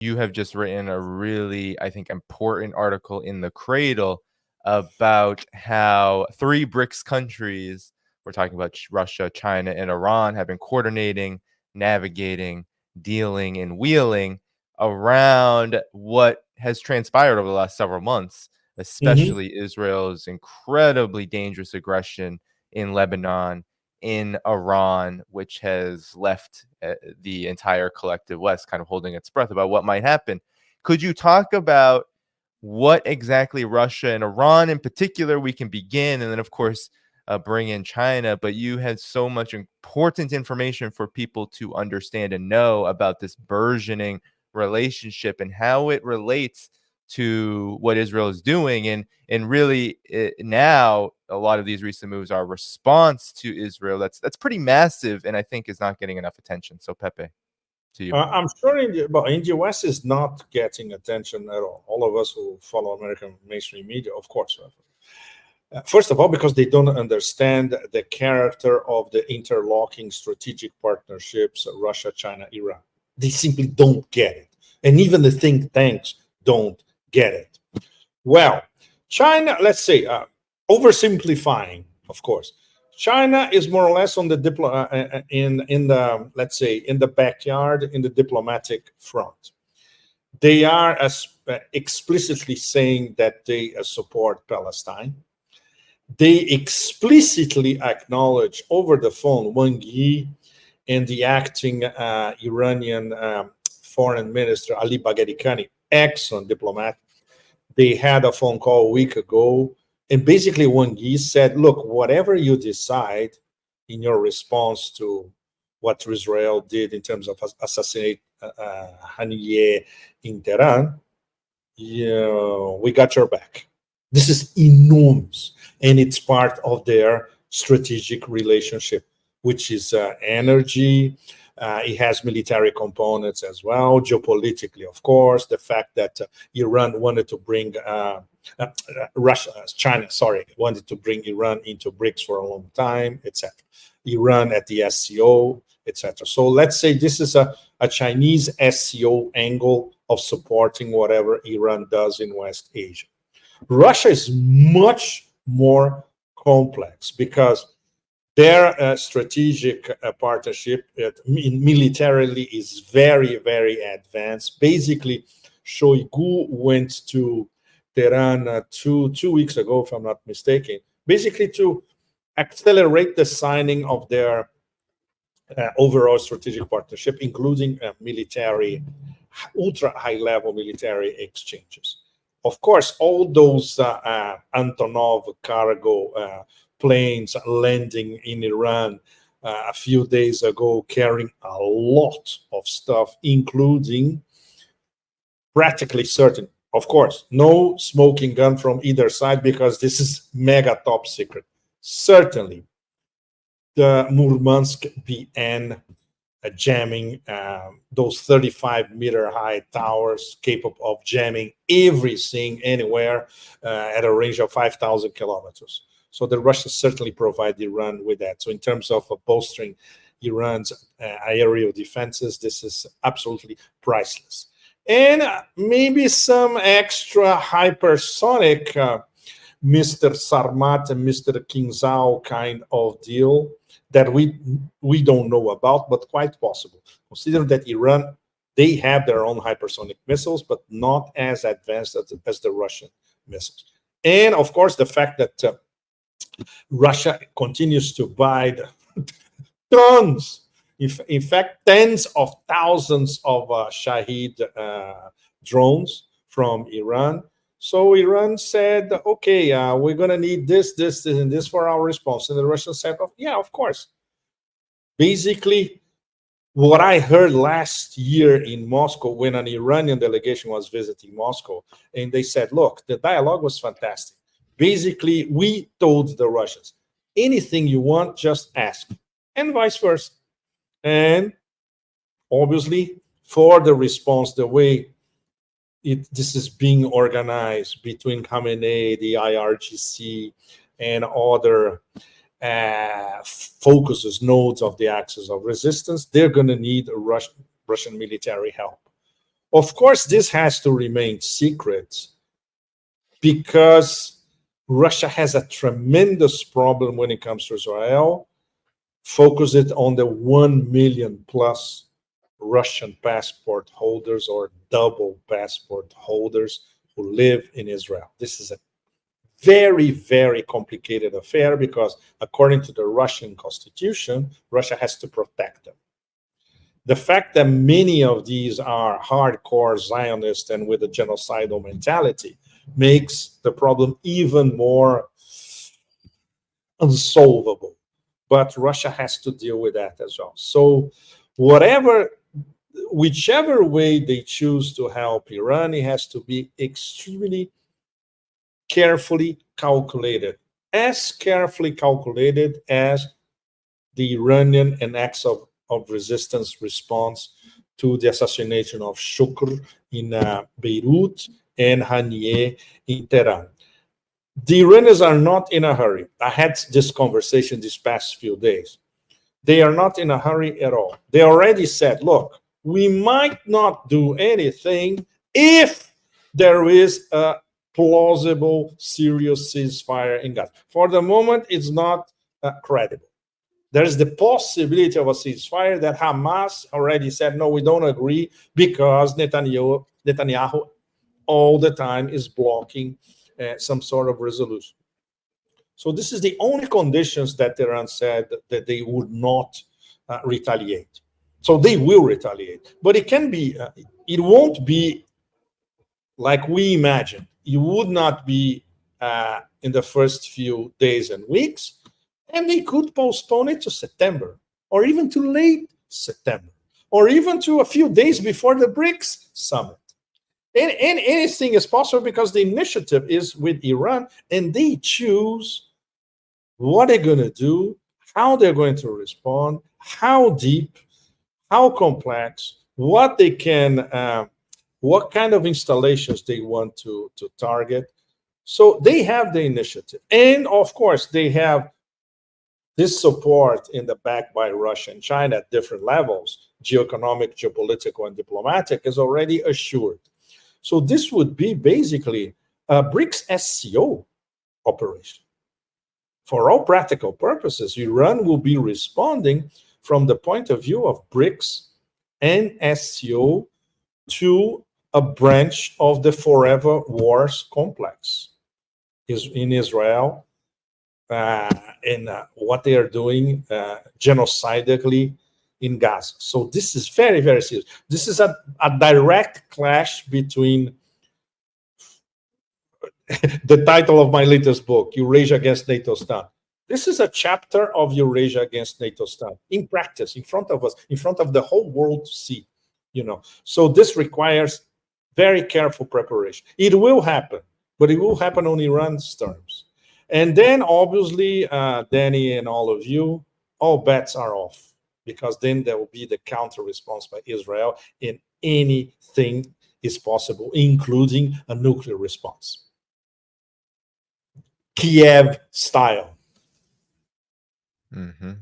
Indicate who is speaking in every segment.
Speaker 1: you have just written a really, I think, important article in the Cradle about how 3 BRICS countries, we're talking about Russia, China, and Iran, have been coordinating, navigating, dealing, and wheeling around what has transpired over the last several months, especially Israel's incredibly dangerous aggression in Lebanon, in Iran, which has left the entire collective West kind of holding its breath about what might happen. Could you talk about what exactly Russia and Iran in particular we can begin, and then, of course, bring in China? But you had so much important information for people to understand and know about this burgeoning relationship and how it relates to what Israel is doing. And really now a lot of these recent moves are a response to Israel. That's pretty massive, and I think is not getting enough attention. So Pepe, to you.
Speaker 2: I'm sure in the US is not getting attention at all. All of us who follow American mainstream media, of course. First of all, because they don't understand the character of the interlocking strategic partnerships, Russia, China, Iran. They simply don't get it. And even the think tanks don't get it. Well, China, let's say, oversimplifying, of course, China is more or less on the let's say in the backyard in the diplomatic front. They are explicitly saying that they support Palestine. They explicitly acknowledge over the phone Wang Yi and the acting Iranian foreign minister Ali Bagheri Kani, excellent diplomat. They had a phone call a week ago, and basically Wang Yi said, look, whatever you decide in your response to what Israel did in terms of assassinate Haniyeh in Tehran, we got your back. This is enormous, and it's part of their strategic relationship, which is energy. It has military components as well, geopolitically, of course. The fact that Iran wanted to bring China wanted to bring Iran into BRICS for a long time, etc. Iran at the SCO, etc. So let's say this is a Chinese SCO angle of supporting whatever Iran does in West Asia. Russia is much more complex because their strategic partnership militarily is very, very advanced. Basically, Shoigu went to Tehran two weeks ago, if I'm not mistaken, basically to accelerate the signing of their overall strategic partnership, including military, ultra high-level military exchanges. Of course, all those Antonov cargo planes landing in Iran a few days ago, carrying a lot of stuff, including practically certain, of course, no smoking gun from either side because this is mega top secret. Certainly, the Murmansk BN jamming those 35-meter high towers capable of jamming everything anywhere at a range of 5,000 kilometers. So the Russians certainly provide Iran with that. So in terms of bolstering Iran's aerial defenses, this is absolutely priceless. And maybe some extra hypersonic Mr. Sarmat and Mr. King Zhao kind of deal that we don't know about, but quite possible. Consider that Iran, they have their own hypersonic missiles, but not as advanced as the Russian missiles. And of course, the fact that Russia continues to buy tons, in fact, tens of thousands of Shahed drones from Iran. So Iran said, okay, we're going to need this, and this for our response. And the Russians said, oh, yeah, of course. Basically, what I heard last year in Moscow when an Iranian delegation was visiting Moscow, and they said, look, the dialogue was fantastic. Basically, we told the Russians, anything you want, just ask, and vice versa. And obviously, for the response, the way this is being organized between Khamenei, the IRGC, and other focuses, nodes of the axis of resistance, they're going to need Russian military help. Of course, this has to remain secret because Russia has a tremendous problem when it comes to Israel. Focus it on the 1 million plus Russian passport holders or double passport holders who live in Israel. This is a very, very complicated affair because according to the Russian constitution, Russia has to protect them. The fact that many of these are hardcore Zionists and with a genocidal mentality makes the problem even more unsolvable. But Russia has to deal with that as well. So whichever way they choose to help Iran, it has to be extremely carefully calculated, as carefully calculated as the Iranian and acts of resistance response to the assassination of Shukr in Beirut and Haniyeh in Tehran. The Iranians are not in a hurry. I had this conversation these past few days. They are not in a hurry at all. They already said, look, we might not do anything if there is a plausible, serious ceasefire in Gaza. For the moment, it's not credible. There is the possibility of a ceasefire that Hamas already said, no, we don't agree because Netanyahu all the time is blocking some sort of resolution. So this is the only conditions that Iran said that they would not retaliate. So they will retaliate, but it can be, it won't be like we imagine. It would not be in the first few days and weeks, and they could postpone it to September, or even to late September, or even to a few days before the BRICS summit. And anything is possible because the initiative is with Iran, and they choose what they're going to do, how they're going to respond, how deep, how complex, what they can, what kind of installations they want to target. So they have the initiative. And of course, they have this support in the back by Russia and China at different levels, geoeconomic, geopolitical, and diplomatic, is already assured. So this would be basically a BRICS SCO operation. For all practical purposes, Iran will be responding from the point of view of BRICS and SCO to a branch of the forever wars complex is in Israel, and what they are doing genocidally in Gaza. So this is very, very serious. This is a direct clash between the title of my latest book, Eurasia Against NATO-Stan. This is a chapter of Eurasia Against NATO-Stan in practice, in front of us, in front of the whole world to see. So this requires very careful preparation. It will happen, but it will happen on Iran's terms. And then obviously, Danny and all of you, all bets are off, because then there will be the counter response by Israel, and anything is possible, including a nuclear response. Kiev style.
Speaker 1: Mm-hmm.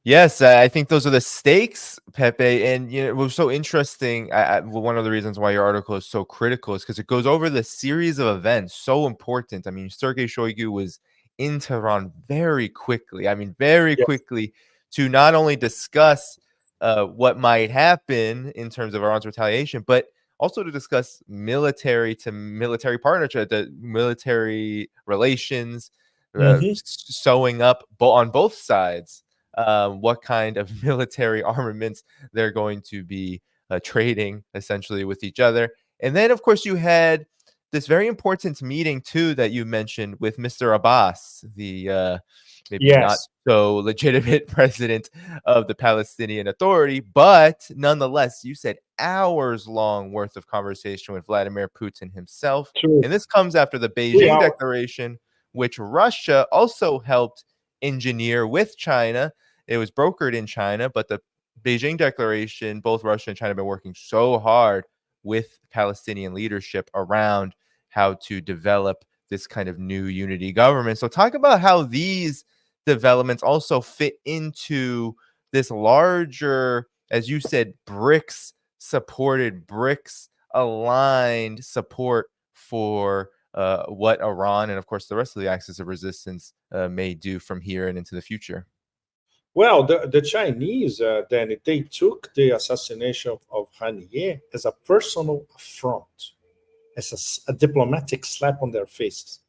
Speaker 1: Yes, I think those are the stakes, Pepe. And it was so interesting. One of the reasons why your article is so critical is because it goes over the series of events so important. I mean, Sergei Shoigu was in Tehran very quickly. Very quickly, to not only discuss what might happen in terms of Iran's retaliation, but also to discuss military to military partnership, the military relations, sewing up on both sides. What kind of military armaments they're going to be trading essentially with each other. And then, of course, you had this very important meeting, too, that you mentioned with Mr. Abbas, the maybe not so legitimate president of the Palestinian Authority. But nonetheless, you said hours long worth of conversation with Vladimir Putin himself.
Speaker 2: True.
Speaker 1: And this comes after the Beijing Declaration, which Russia also helped engineer with China. It was brokered in China, but the Beijing Declaration, both Russia and China have been working so hard with Palestinian leadership around how to develop this kind of new unity government. So talk about how these developments also fit into this larger, as you said, BRICS supported BRICS aligned support for what Iran and, of course, the rest of the axis of resistance may do from here and into the future?
Speaker 2: Well, the Chinese, then they took the assassination of Haniyeh as a personal affront, as a diplomatic slap on their faces.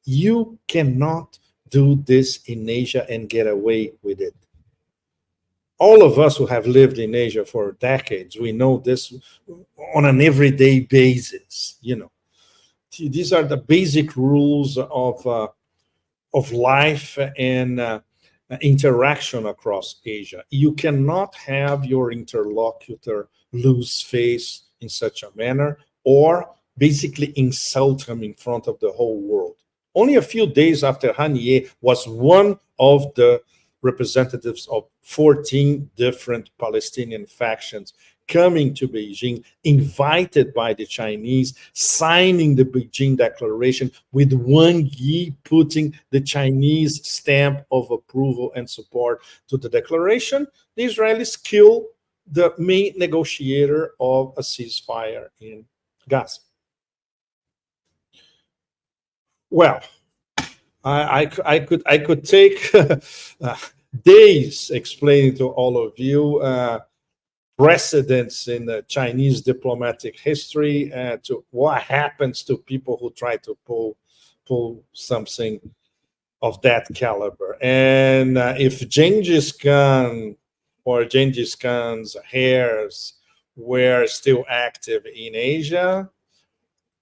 Speaker 2: You cannot do this in Asia and get away with it. All of us who have lived in Asia for decades, we know this on an everyday basis. These are the basic rules of life and interaction across Asia. You cannot have your interlocutor lose face in such a manner or basically insult him in front of the whole world. Only a few days after Haniyeh was one of the representatives of 14 different Palestinian factions coming to Beijing, invited by the Chinese, signing the Beijing Declaration, with Wang Yi putting the Chinese stamp of approval and support to the declaration. The Israelis kill the main negotiator of a ceasefire in Gaza. Well, I could take days explaining to all of you precedents in the Chinese diplomatic history to what happens to people who try to pull something of that caliber. And if Genghis Khan or Genghis Khan's heirs were still active in Asia,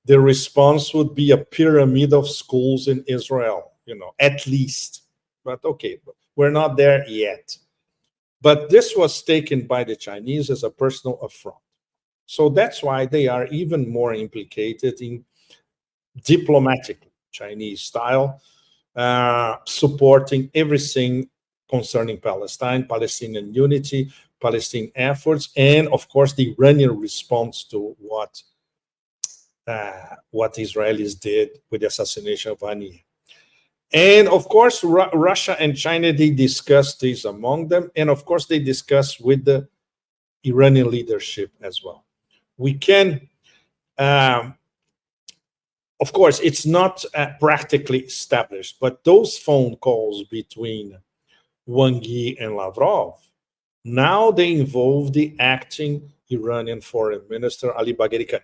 Speaker 2: the response would be a pyramid of schools in Israel, at least. But okay, we're not there yet. But this was taken by the Chinese as a personal affront. So that's why they are even more implicated in diplomatic Chinese style, supporting everything concerning Palestine, Palestinian unity, Palestinian efforts, and of course the Iranian response to what Israelis did with the assassination of Haniyeh. And of course, Russia and China, they discussed this among them. And of course, they discussed with the Iranian leadership as well. We can, of course, it's not practically established, but those phone calls between Wang Yi and Lavrov, now they involve the acting Iranian foreign minister, Ali Bagheri Khan.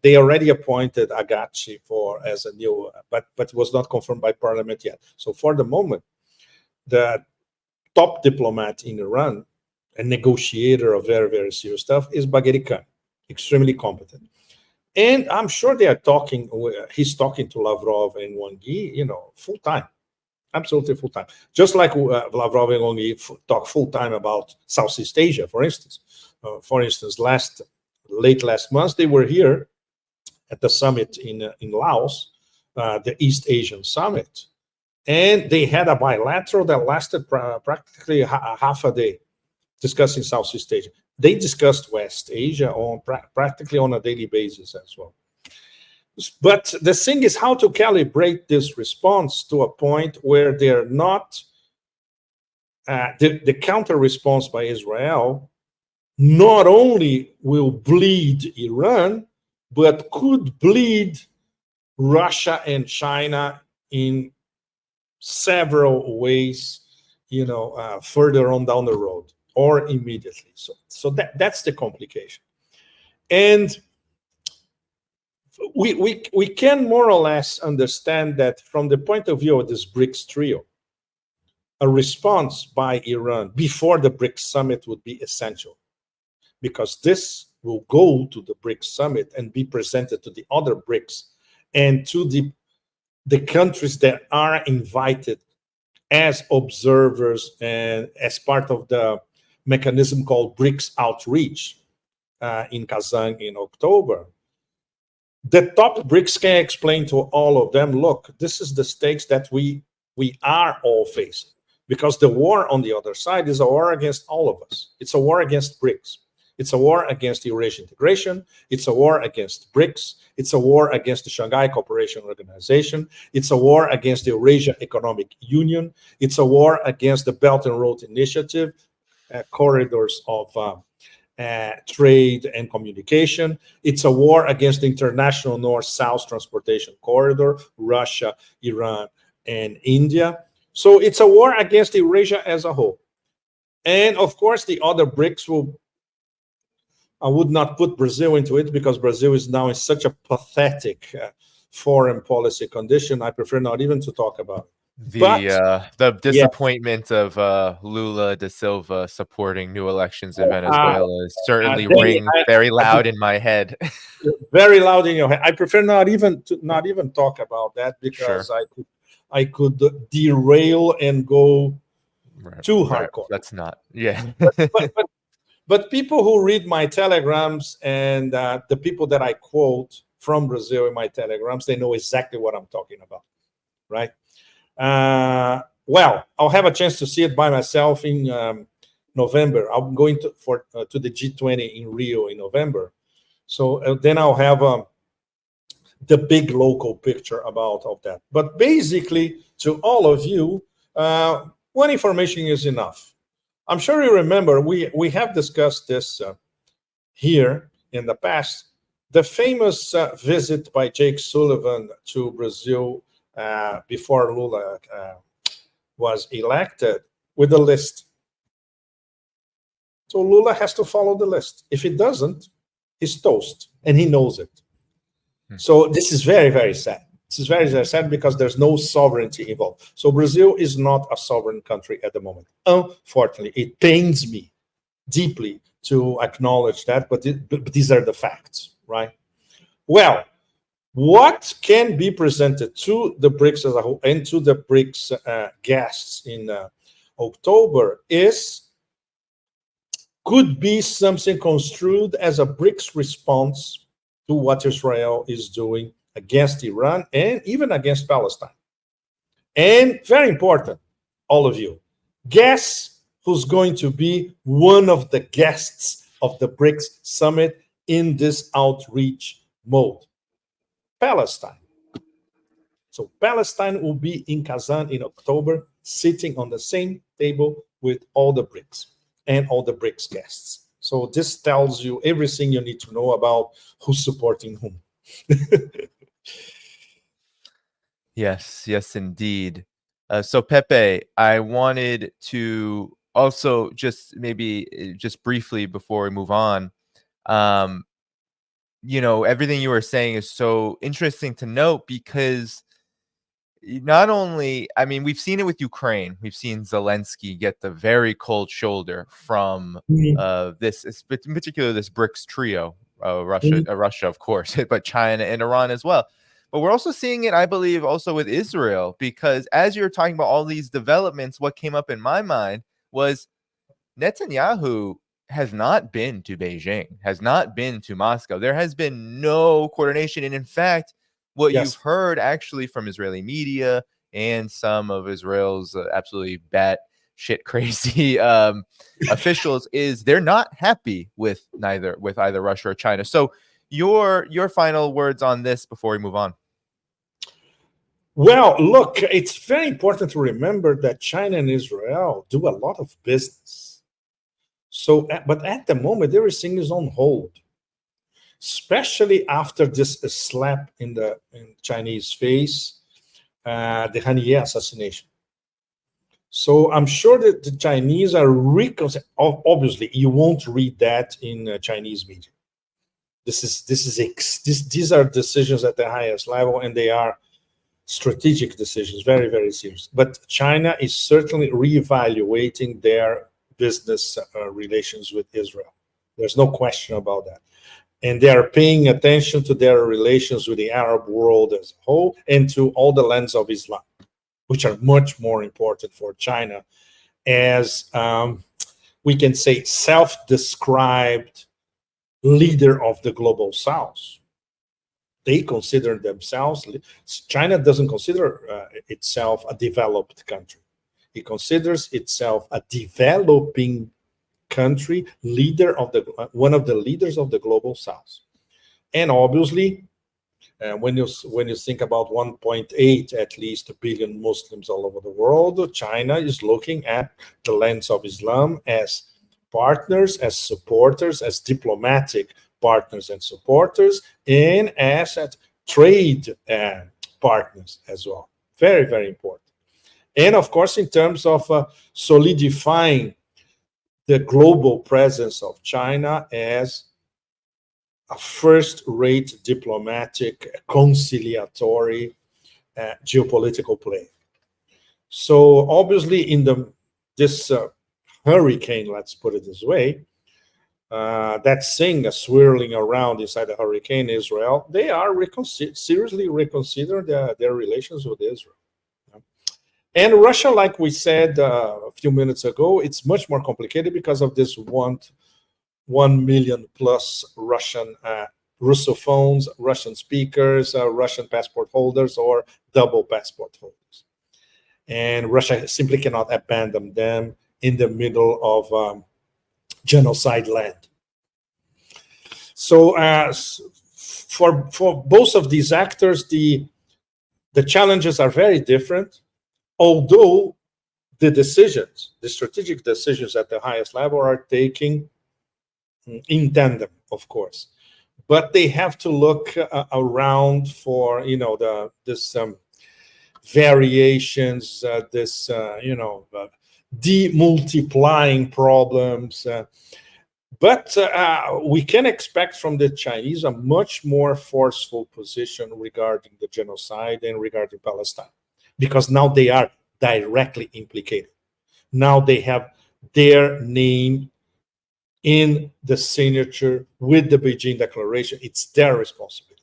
Speaker 2: They already appointed Agachi as a new, but it was not confirmed by parliament yet. So for the moment, the top diplomat in Iran, a negotiator of very, very serious stuff, is Bagheri Khan, extremely competent. And I'm sure they are talking, he's talking to Lavrov and Wang Yi, full time, absolutely full time. Just like Lavrov and Wang Yi talk full time about Southeast Asia, for instance. Late last month, they were here at the summit in Laos, the East Asian Summit, and they had a bilateral that lasted practically half a day, discussing Southeast Asia. They discussed West Asia practically on a daily basis as well. But the thing is how to calibrate this response to a point where they're not, the counter response by Israel not only will bleed Iran, but could bleed Russia and China in several ways, further on down the road or immediately. So that's the complication. And we can more or less understand that from the point of view of this BRICS trio, a response by Iran before the BRICS summit would be essential, because this will go to the BRICS summit and be presented to the other BRICS and to the countries that are invited as observers and as part of the mechanism called BRICS Outreach in Kazan in October. The top BRICS can explain to all of them, look, this is the stakes that we are all facing, because the war on the other side is a war against all of us. It's a war against BRICS. It's a war against Eurasian integration. It's a war against BRICS. It's a war against the Shanghai Cooperation Organization. It's a war against the Eurasia Economic Union. It's a war against the Belt and Road Initiative, corridors of trade and communication. It's a war against the international north-south transportation corridor, Russia, Iran, and India. So it's a war against Eurasia as a whole. And of course, the other BRICS will, I would not put Brazil into it because Brazil is now in such a pathetic foreign policy condition. I prefer not even to talk about it.
Speaker 1: The disappointment of Lula da Silva supporting new elections in Venezuela certainly rings very loud in my head.
Speaker 2: Very loud in your head. I prefer not even talk about that because I could derail and go too hardcore.
Speaker 1: That's not, yeah.
Speaker 2: But people who read my telegrams and the people that I quote from Brazil in my telegrams, they know exactly what I'm talking about, right? Well, I'll have a chance to see it by myself in November. I'm going to the G20 in Rio in November. So then I'll have the big local picture about all that. But basically, to all of you, one information is enough. I'm sure you remember we have discussed this here in the past. The famous visit by Jake Sullivan to Brazil before Lula was elected with a list. So Lula has to follow the list. If he doesn't, he's toast, and he knows it. So this is very, very sad. This is very, very sad because there's no sovereignty involved. So Brazil is not a sovereign country at the moment. Unfortunately, it pains me deeply to acknowledge that, but these are the facts, right? Well, what can be presented to the BRICS as a whole and to the BRICS guests in October could be something construed as a BRICS response to what Israel is doing against Iran and even against Palestine. And very important, all of you, guess who's going to be one of the guests of the BRICS summit in this outreach mode? Palestine. So Palestine will be in Kazan in October, sitting on the same table with all the BRICS and all the BRICS guests. So this tells you everything you need to know about who's supporting whom.
Speaker 1: Yes, indeed. So Pepe, I wanted to also just briefly before we move on, everything you were saying is so interesting to note because not only, I mean, we've seen it with Ukraine. We've seen Zelensky get the very cold shoulder from this, in particular, this BRICS trio, Russia, of course, but China and Iran as well. But we're also seeing it, I believe, also with Israel, because as you're talking about all these developments, what came up in my mind was Netanyahu has not been to Beijing, has not been to Moscow. There has been no coordination. And in fact, what you've heard actually from Israeli media and some of Israel's absolutely batshit crazy officials is they're not happy with either Russia or China. So your final words on this before we move on.
Speaker 2: Well, look, it's very important to remember that China and Israel do a lot of business. So, but at the moment, everything is on hold, especially after this slap in Chinese face, the Haniyeh assassination. So I'm sure that the Chinese are obviously, you won't read that in Chinese media. These are decisions at the highest level, and they are strategic decisions, very, very serious. But China is certainly reevaluating their business relations with Israel. There's no question about that. And they are paying attention to their relations with the Arab world as a whole and to all the lands of Islam, which are much more important for China as, we can say, self-described leader of the global South. They consider themselves, China doesn't consider itself a developed country. It considers itself a developing country, one of the leaders of the global South. And obviously, when you think about 1.8 at least billion Muslims all over the world, China is looking at the lands of Islam as partners, as supporters, as diplomatic partners and supporters, and as trade partners as well. Very, very important. And of course, in terms of solidifying the global presence of China as a first-rate diplomatic, conciliatory geopolitical player. So obviously, in this hurricane, let's put it this way, that thing swirling around inside the hurricane, Israel, they are seriously reconsidering their relations with Israel. And Russia, like we said a few minutes ago, it's much more complicated because of this 1 million plus Russian Russophones, Russian speakers, Russian passport holders, or double passport holders. And Russia simply cannot abandon them in the middle of genocide land. So for both of these actors, the challenges are very different, although the decisions, the strategic decisions at the highest level are taken in tandem, of course. But they have to look around for, this variations, demultiplying problems. But we can expect from the Chinese a much more forceful position regarding the genocide and regarding Palestine, because now they are directly implicated. Now they have their name in the signature with the Beijing Declaration. It's their responsibility,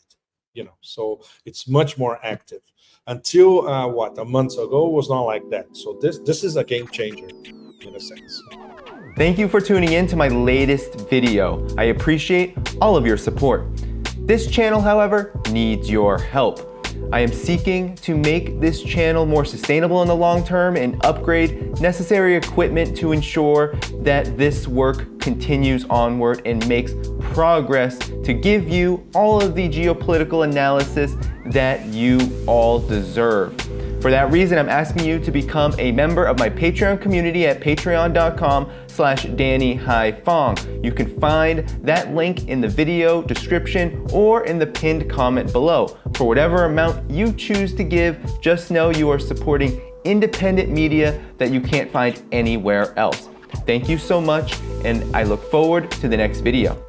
Speaker 2: so it's much more active. Until a month ago was not like that. So this is a game changer in a sense.
Speaker 1: Thank you for tuning in to my latest video. I appreciate all of your support. This channel, however, needs your help. I am seeking to make this channel more sustainable in the long term and upgrade necessary equipment to ensure that this work continues onward and makes progress to give you all of the geopolitical analysis that you all deserve. For that reason, I'm asking you to become a member of my Patreon community at patreon.com/DannyDhaiphong. You can find that link in the video description or in the pinned comment below. For whatever amount you choose to give, just know you are supporting independent media that you can't find anywhere else. Thank you so much, and I look forward to the next video.